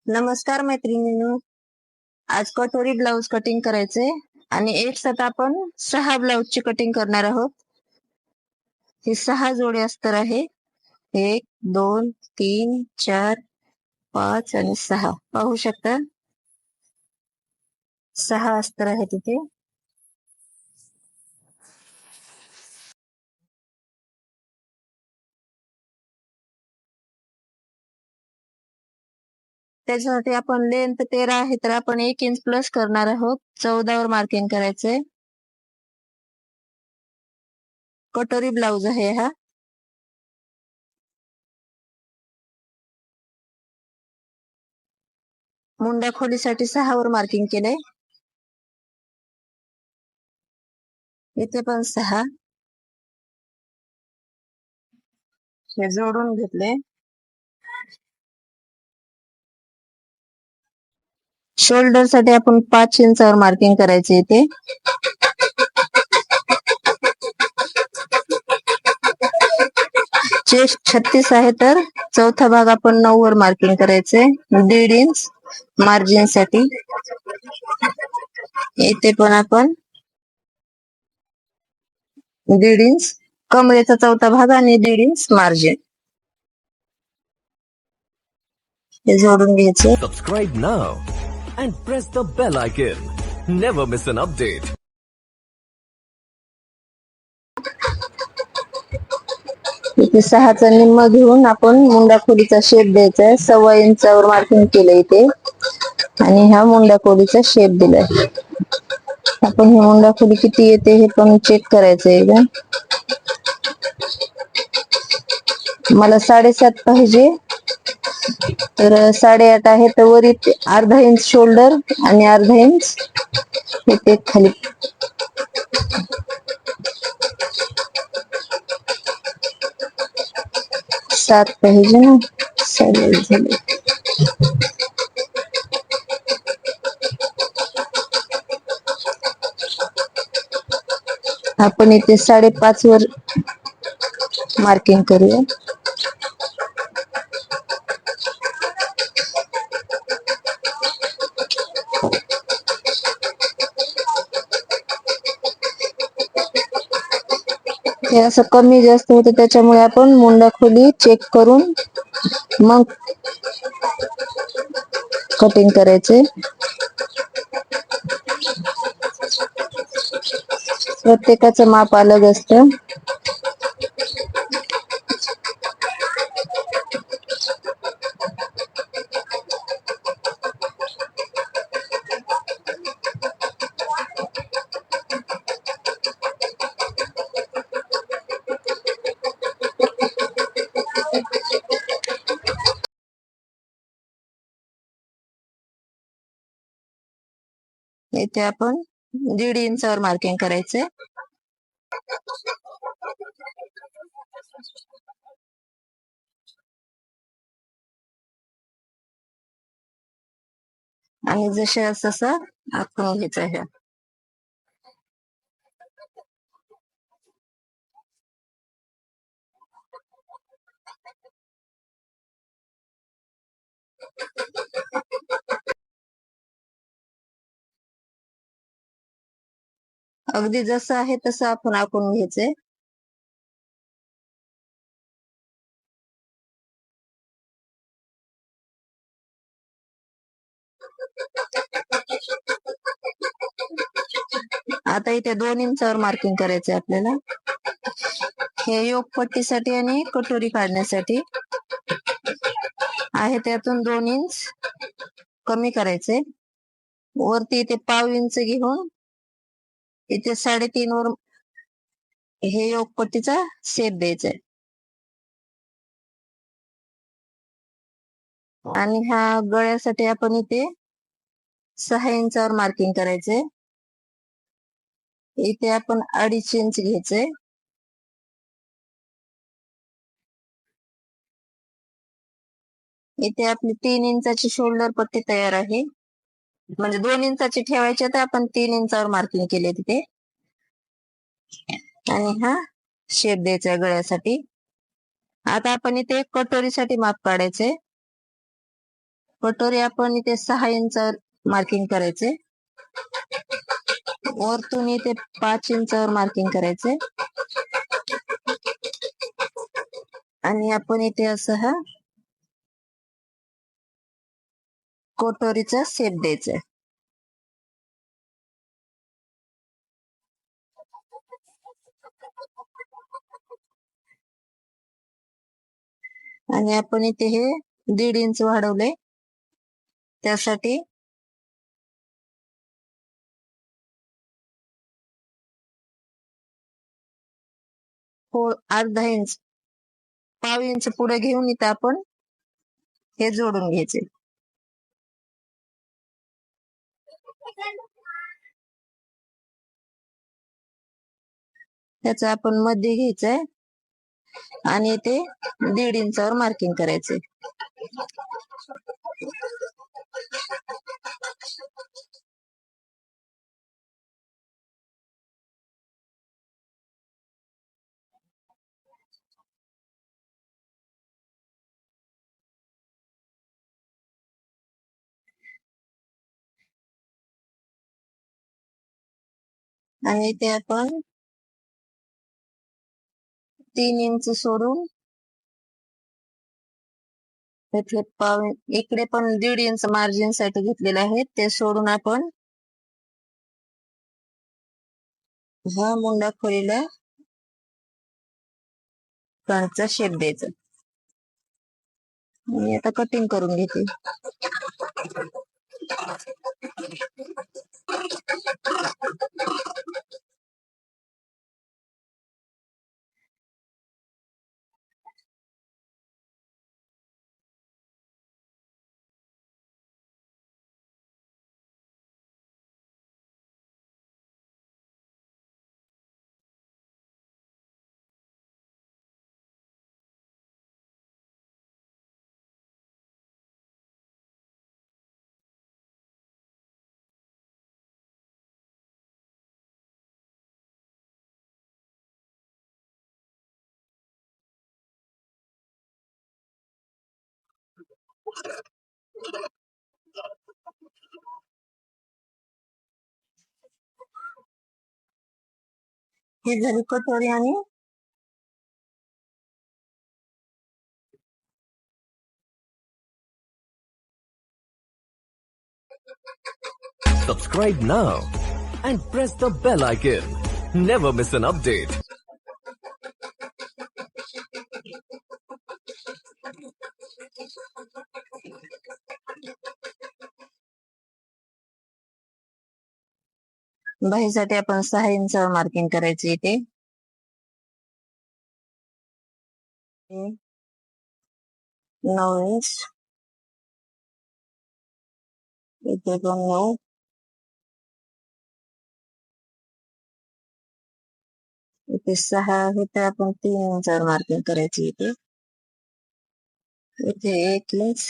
नमस्कार मैत्रिणींनो, आज कटोरी ब्लाउज कटिंग करायचे आणि एक साथ आपण 6 ब्लाउजची कटिंग करणार आहोत. हे 6 जोडी अस्तर आहे. 1 2 3 4 5 आणि 6 पाहू शकता. 6 अस्तर आहे तिथे. त्याच्यासाठी आपण लेंथ 13 आहे तर आपण 1 इंच प्लस करणार आहोत. 14 वर मार्किंग करायचंय. कटोरी ब्लाउज आहे हा. मुंड्या खोलीसाठी 6 वर मार्किंग केलंय. इथे पण 6 हे जोडून घेतले. शोल्डर साठी आपण 5 इंचावर मार्किंग करायचे इथे. चेस्ट 36 आहे तर चौथा भाग आपण 9 वर मार्किंग करायचे. 1.5 इंच मार्जिन साठी. इथे पण आपण 1.5 इंच कमरेचा चौथा भाग आणि 1.5 इंच मार्जिन हे जोडून घ्यायचे. Subscribe now and press the bell icon. Never miss an update. इथे 6चा निम्मा घेऊन आपण मुंडा खोलीचा शेप द्यायचा आहे. 1.25 इंचावर मार्किंग केलंय इथे आणि ह्या मुंडा खोलीचा शेप दिलाय. आपण ही मुंडा खोली किती येते हे पण चेक करायचं एकदा. मला 7.5 पाहिजे तर 8.5 आहे तर वर अर्धा इंच शोल्डर आणि अर्धा इंच इथे खाली. सात पाहिजे ना. 7.5 झाले. आपण इथे 5.5 वर मार्किंग करूया. हे असं कमी जास्त होतं त्याच्यामुळे आपण मुंडा खोली चेक करून मग कटिंग करायचे. प्रत्येकाचं माप अलग असतं. इथे आपण 1.5 इंचावर मार्किंग करायचे. आणि जसं तसं आपण घ्यायचं आहे. अगदी जसं आहे तसं आपण आखून घ्यायचंय. आता इथे 2 इंचावर मार्किंग करायचंय आपल्याला. हे योग पट्टीसाठी आणि कटोरी काढण्यासाठी आहे त्यातून 2 इंच कमी करायचे. वरती इथे 1/2 इंच घेऊन इथे 3.5 वर हे योग पट्टीचा शेप द्यायचा आहे. आणि ह्या गळ्यासाठी आपण इथे 6 इंचावर मार्किंग करायचे. इथे आपण 2.5 इंच घ्यायचे. इथे आपली 3 इंचाची शोल्डर पट्टी तयार आहे. म्हणजे 2 इंचाची ठेवायची तर आपण 3 इंचावर मार्किंग केले तिथे. आणि हा शेप द्यायचा गळ्यासाठी. आता आपण इथे कटोरीसाठी माप काढायचे. कटोरी आपण इथे 6 इंचावर मार्किंग करायचे, वरतून इथे 5 इंचावर मार्किंग करायचे आणि आपण इथे असं हा कटोरीचा शेप द्यायचा. आणि आपण इथे हे 1.5 इंच वाढवले, त्यासाठी अर्धा इंच, पाव इंच पुढे घेऊन इथं आपण हे जोडून घ्यायचे. त्याचं आपण मध्ये घ्यायचंय आणि इथे 1.5 इंचावर मार्किंग करायचे. आणि इथे आपण 3 इंच सोडून इथे इकडे पण 1.5 इंच मार्जिन साठी घेतलेले आहे, ते सोडून आपण हा मुंडा खोलीला फ्रंटचा शेप द्यायचा. मी आता कटिंग करून घेते. ही झाली कटोरी आणि Subscribe now and press the bell icon. Never miss an update. बाहीसाठी आपण 6 इंचावर मार्किंग करायचे. इथे 9 इंच, इथे पण 9, इथे 6 आहे तर आपण 3 इंचावर मार्किंग करायची. इथे 1 इंच,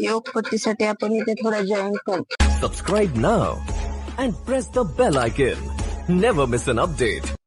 योग पट्टीसाठी आपण इथे थोडा जॉईन करू. Subscribe now and press the bell icon. Never miss an update.